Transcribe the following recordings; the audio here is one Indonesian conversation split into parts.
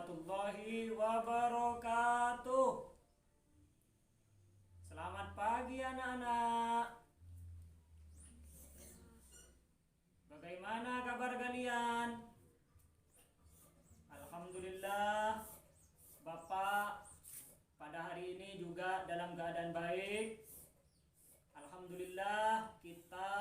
warahmatullahi wabarakatuh. Selamat pagi anak-anak. Bagaimana kabar kalian? Alhamdulillah, Bapak pada hari ini juga dalam keadaan baik. Alhamdulillah, kita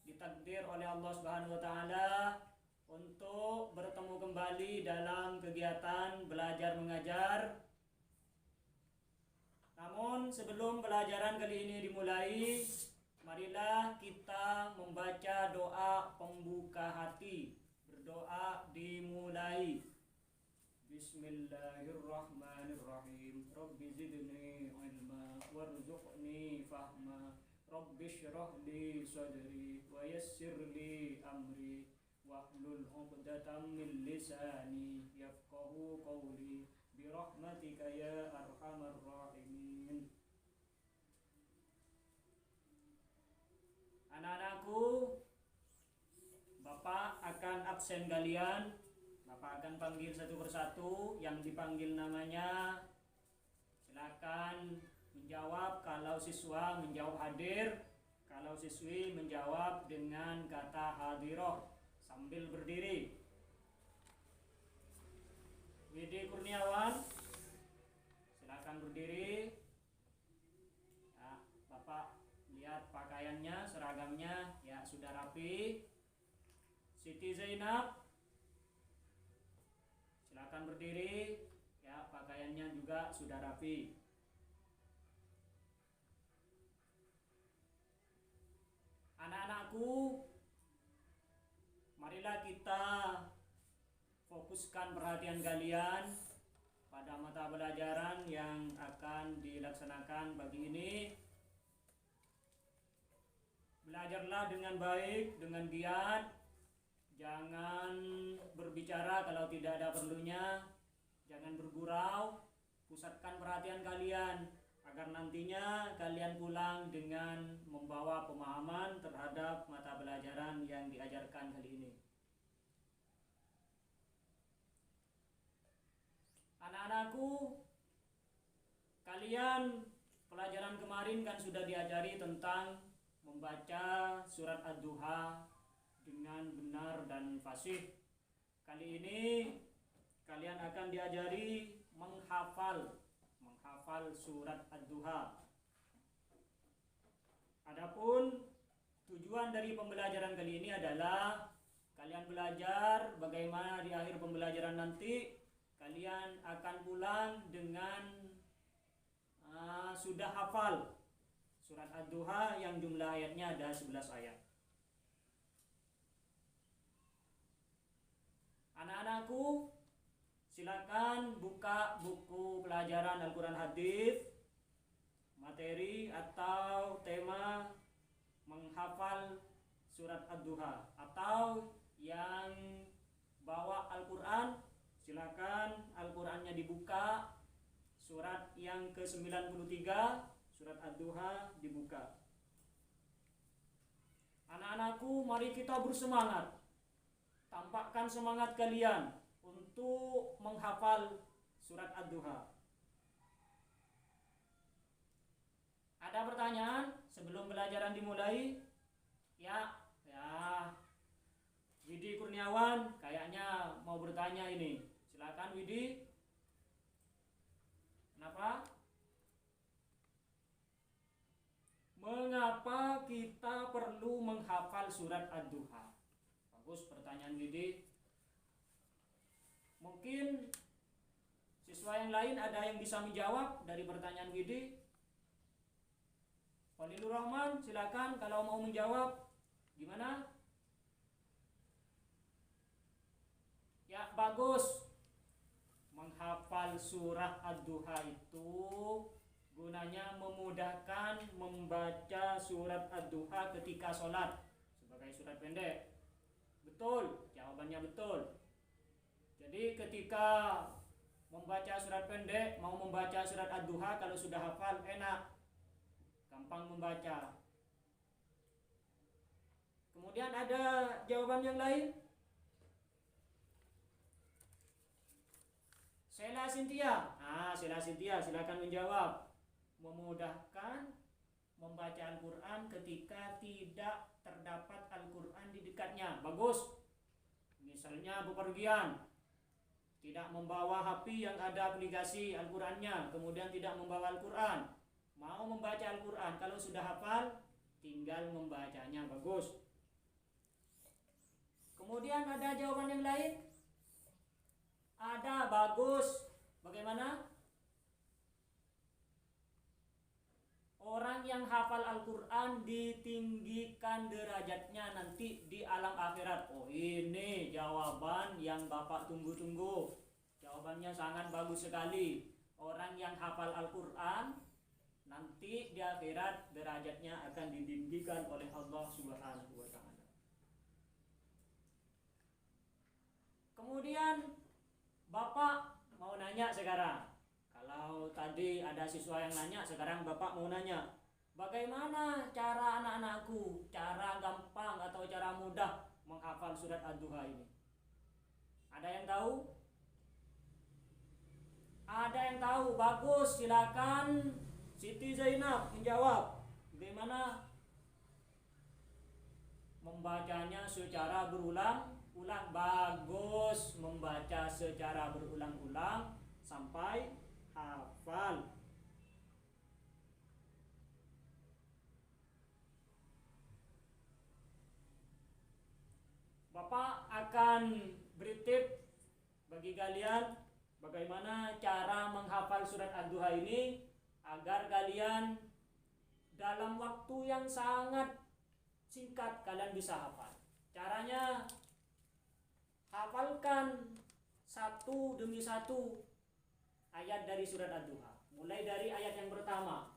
ditakdir oleh Allah Subhanahu wa taala untuk bertemu kembali dalam kegiatan belajar mengajar. Namun sebelum pelajaran kali ini dimulai, marilah kita membaca doa pembuka hati. Berdoa dimulai. Bismillahirrahmanirrahim. Rabbi zidni ilma warzuqni fahma. Rabbi syrah li sadri wa yassir li amri wahlul 'uqdatam min lisani yafqahu qawli birahmatika ya arhamar rahimin. Anak-anakku, Bapak akan absen kalian. Bapak akan panggil satu persatu. Yang dipanggil namanya silakan menjawab. Kalau siswa menjawab hadir, kalau siswi menjawab dengan kata hadiroh sambil berdiri. Widi Kurniawan, silakan berdiri. Ya, Bapak lihat pakaiannya, seragamnya, ya sudah rapi. Siti Zainab, silakan berdiri. Ya, pakaiannya juga sudah rapi. Anak-anakku, marilah kita fokuskan perhatian kalian pada mata pelajaran yang akan dilaksanakan pagi ini. Belajarlah dengan baik, dengan giat. Jangan berbicara kalau tidak ada perlunya. Jangan bergurau. Pusatkan perhatian kalian agar nantinya kalian pulang dengan membawa pemahaman terhadap mata pelajaran yang diajarkan kali ini. Anak-anakku, kalian pelajaran kemarin kan sudah diajari tentang membaca surat Ad-Duha dengan benar dan fasih. Kali ini kalian akan diajari menghafal surat Ad-Duha. Adapun tujuan dari pembelajaran kali ini adalah kalian belajar bagaimana di akhir pembelajaran nanti kalian akan pulang dengan sudah hafal surat Ad-Duha yang jumlah ayatnya ada 11 ayat. Anak-anakku, silakan buka buku pelajaran Al-Quran Hadis, materi atau tema menghafal surat Ad-Duha. Atau yang bawa Al-Quran, silakan Al-Qurannya dibuka. Surat yang ke-93, surat Ad-Duha dibuka. Anak-anakku, mari kita bersemangat. Tampakkan semangat kalian untuk menghafal surat Ad-Duha. Ada pertanyaan sebelum pelajaran dimulai? Ya. Widi Kurniawan kayaknya mau bertanya ini. Silakan Widi. Kenapa? Mengapa kita perlu menghafal surat Ad-Duha? Bagus pertanyaan Widi. Mungkin siswa yang lain ada yang bisa menjawab dari pertanyaan Widi. Walilur Rahman, silakan kalau mau menjawab. Gimana? Ya, bagus. Menghafal surat Ad-Duha itu gunanya memudahkan membaca surat Ad-Duha ketika sholat sebagai surat pendek. Betul, jawabannya betul. Jadi ketika membaca surat pendek, mau membaca surat Ad-Duha, kalau sudah hafal enak, gampang membaca. Kemudian ada jawaban yang lain? Sila Sintia. Sila Sintia silakan menjawab. Memudahkan membaca Al-Quran ketika tidak terdapat Al-Quran di dekatnya. Bagus. Misalnya bepergian, tidak membawa HP yang ada aplikasi Al-Qurannya, kemudian tidak membawa Al-Quran, mau membaca Al-Quran, kalau sudah hafal tinggal membacanya. Bagus. Kemudian ada jawaban yang lain? Ada. Bagus. Bagaimana? Orang yang hafal Al-Quran ditinggikan derajatnya nanti di alam akhirat. Oh, ini jawaban yang Bapak tunggu-tunggu. Jawabannya sangat bagus sekali. Orang yang hafal Al-Quran nanti di akhirat derajatnya akan ditinggikan oleh Allah Subhanahu wa Ta'ala. Kemudian Bapak mau nanya sekarang. Kalau tadi ada siswa yang nanya, sekarang Bapak mau nanya, bagaimana cara anak-anakku, cara gampang atau cara mudah menghafal surat Ad-Duha ini? Ada yang tahu? Ada yang tahu? Bagus, silakan Siti Zainab menjawab. Bagaimana membacanya secara berulang-ulang? Bagus, membaca secara berulang-ulang sampai hafal. Bapak akan beri tip bagi kalian bagaimana cara menghafal surat Ad-Duha ini agar kalian dalam waktu yang sangat singkat kalian bisa hafal. Caranya, hafalkan satu demi satu ayat dari surat Ad-Duha. Mulai dari ayat yang pertama,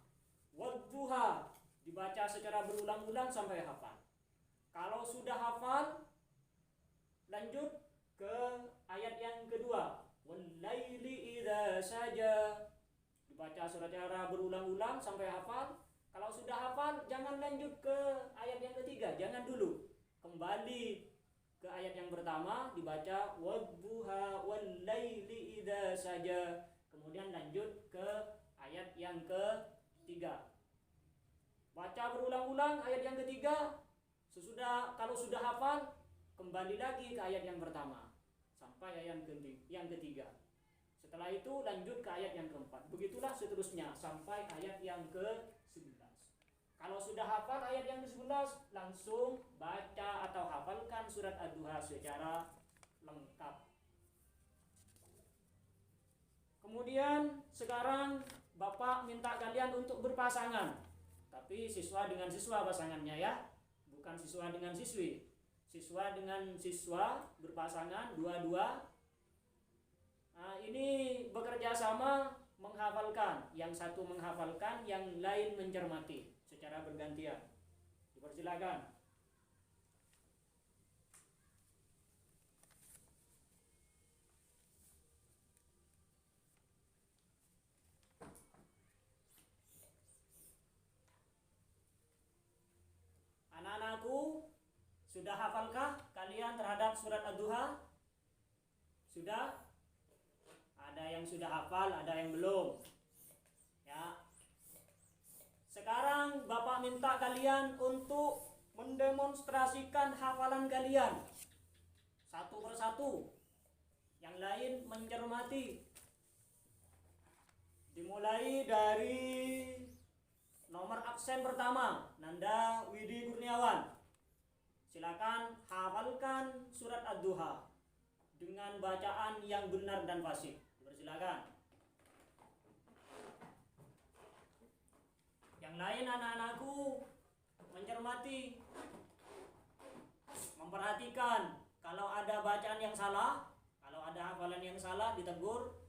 Wadduha, dibaca secara berulang-ulang sampai hafal. Kalau sudah hafal, lanjut ke ayat yang kedua, Wallaili idza saja, dibaca secara berulang-ulang sampai hafal. Kalau sudah hafal, jangan lanjut ke ayat yang ketiga, jangan dulu. Kembali ke ayat yang pertama, dibaca Wadduha wallaili idza saja. Kemudian lanjut ke ayat yang ketiga. Baca berulang-ulang ayat yang ketiga. Kalau sudah hafal, kembali lagi ke ayat yang pertama sampai ayat yang ketiga. Setelah itu lanjut ke ayat yang keempat. Begitulah seterusnya sampai ayat yang ke-11. Kalau sudah hafal ayat yang ke-11, langsung baca atau hafalkan surat Ad-Duha secara lengkap. Kemudian sekarang Bapak minta kalian untuk berpasangan. Tapi siswa dengan siswa pasangannya ya, bukan siswa dengan siswi. Siswa dengan siswa berpasangan dua-dua. Ini bekerja sama menghafalkan. Yang satu menghafalkan, yang lain mencermati secara bergantian. Dipersilakan. Anak-anakku, sudah hafalkah kalian terhadap surat Ad-Duha? Sudah? Ada yang sudah hafal, ada yang belum. Ya. Sekarang Bapak minta kalian untuk mendemonstrasikan hafalan kalian satu persatu. Yang lain mencermati. Dimulai dari nomor absen pertama, Nanda Widi Kurniawan. Silakan hafalkan surat Ad-Duha dengan bacaan yang benar dan fasih. Silakan. Yang lain anak-anakku mencermati, memperhatikan kalau ada bacaan yang salah, kalau ada hafalan yang salah ditegur.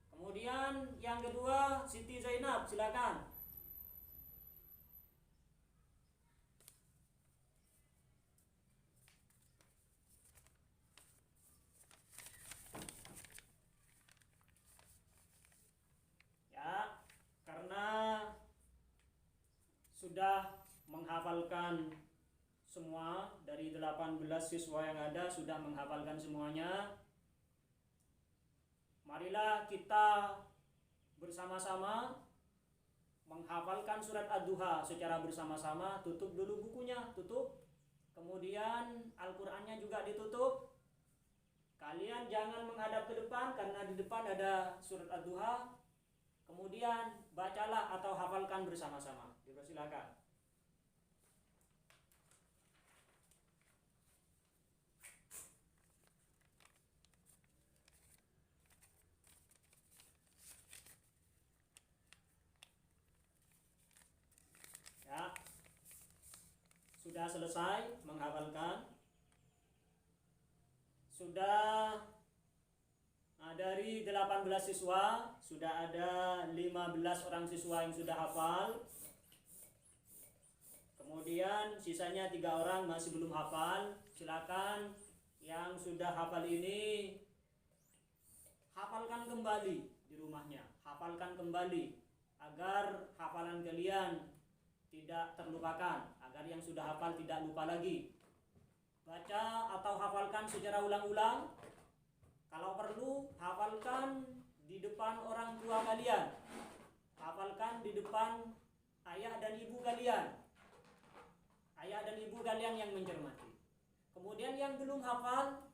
Kemudian yang kedua, Siti Zainab, silakan. Ya, karena sudah menghafalkan semua dari 18 siswa yang ada, sudah menghafalkan semuanya. Marilah kita bersama-sama menghafalkan surat Ad-Duha secara bersama-sama. Tutup dulu bukunya, tutup. Kemudian Al-Qur'annya juga ditutup. Kalian jangan menghadap ke depan karena di depan ada surat Ad-Duha. Kemudian bacalah atau hafalkan bersama-sama. Dipersilakan. Ya. Sudah selesai menghafalkan? Sudah. Dari 18 siswa, sudah ada 15 orang siswa yang sudah hafal. Kemudian sisanya 3 orang masih belum hafal. Silakan yang sudah hafal ini hafalkan kembali di rumahnya. Hafalkan kembali agar hafalan kalian tidak terlupakan, agar yang sudah hafal tidak lupa lagi. Baca atau hafalkan secara ulang-ulang. Kalau perlu, hafalkan di depan orang tua kalian. Hafalkan di depan ayah dan ibu kalian. Ayah dan ibu kalian yang mencermati. Kemudian yang belum hafal,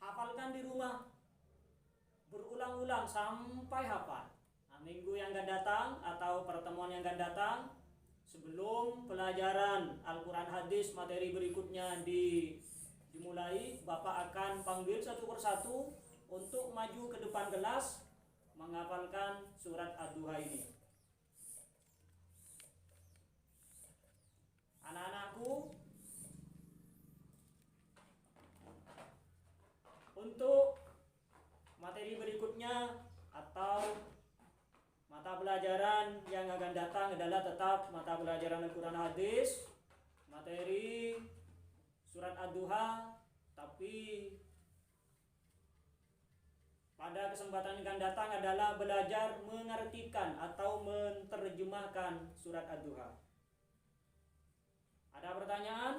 hafalkan di rumah. Berulang-ulang sampai hafal. Nah, minggu yang akan datang atau pertemuan yang akan datang, sebelum pelajaran Al-Quran Hadis materi berikutnya dimulai, Bapak akan panggil satu persatu untuk maju ke depan kelas menghafalkan surat Ad-Duha ini. Anak-anakku, untuk materi berikutnya atau mata pelajaran yang akan datang adalah tetap mata pelajaran Al-Quran Hadis, materi surat Ad-Duha, tapi pada kesempatan yang akan datang adalah belajar mengartikan atau menerjemahkan surat Ad-Duha. Ada pertanyaan?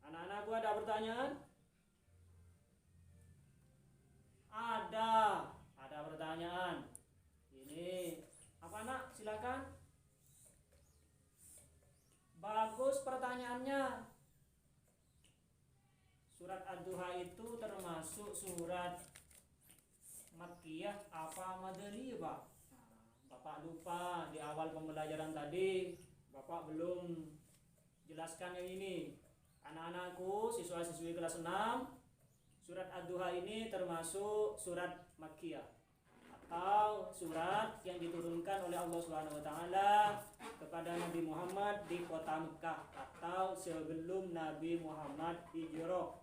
Anak-anakku ada pertanyaan? Ada pertanyaan. Ini apa nak? Silakan. Bagus pertanyaannya. Surat Ad-Duha itu termasuk surat Makkiyah apa Madaniyah, Pak? Nah, Bapak lupa di awal pembelajaran tadi, Bapak belum jelaskan yang ini. Anak-anakku, siswa-siswi kelas 6, surat Ad-Duha ini termasuk surat Makkiyah atau surat yang diturunkan oleh Allah Subhanahu wa taala kepada Nabi Muhammad di kota Mekah atau sebelum Nabi Muhammad hijrah.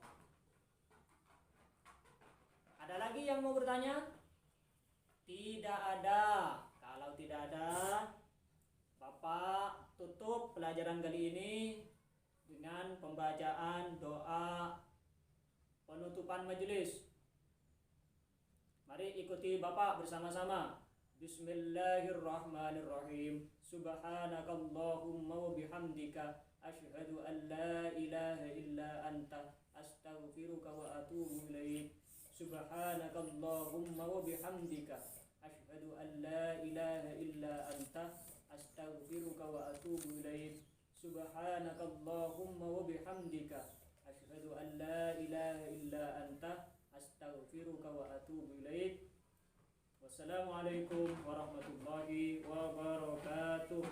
Ada lagi yang mau bertanya? Tidak ada. Kalau tidak ada, Bapak tutup pelajaran kali ini dengan pembacaan doa penutupan majelis. Mari ikuti Bapak bersama-sama. Bismillahirrahmanirrahim. Subhanakallahumma wa bihamdika asyhadu an la ilaha illa anta astaghfiruka wa atubu ilaik. Subhanakallahumma wa bihamdika asyhadu an la ilaha illa anta astaghfiruka wa atubu ilaik. Subhanakallahumma wa bihamdika asyhadu an la ilaha illa anta astaghfiruka wa atubu ilaik. Wassalamualaikum warahmatullahi wabarakatuh.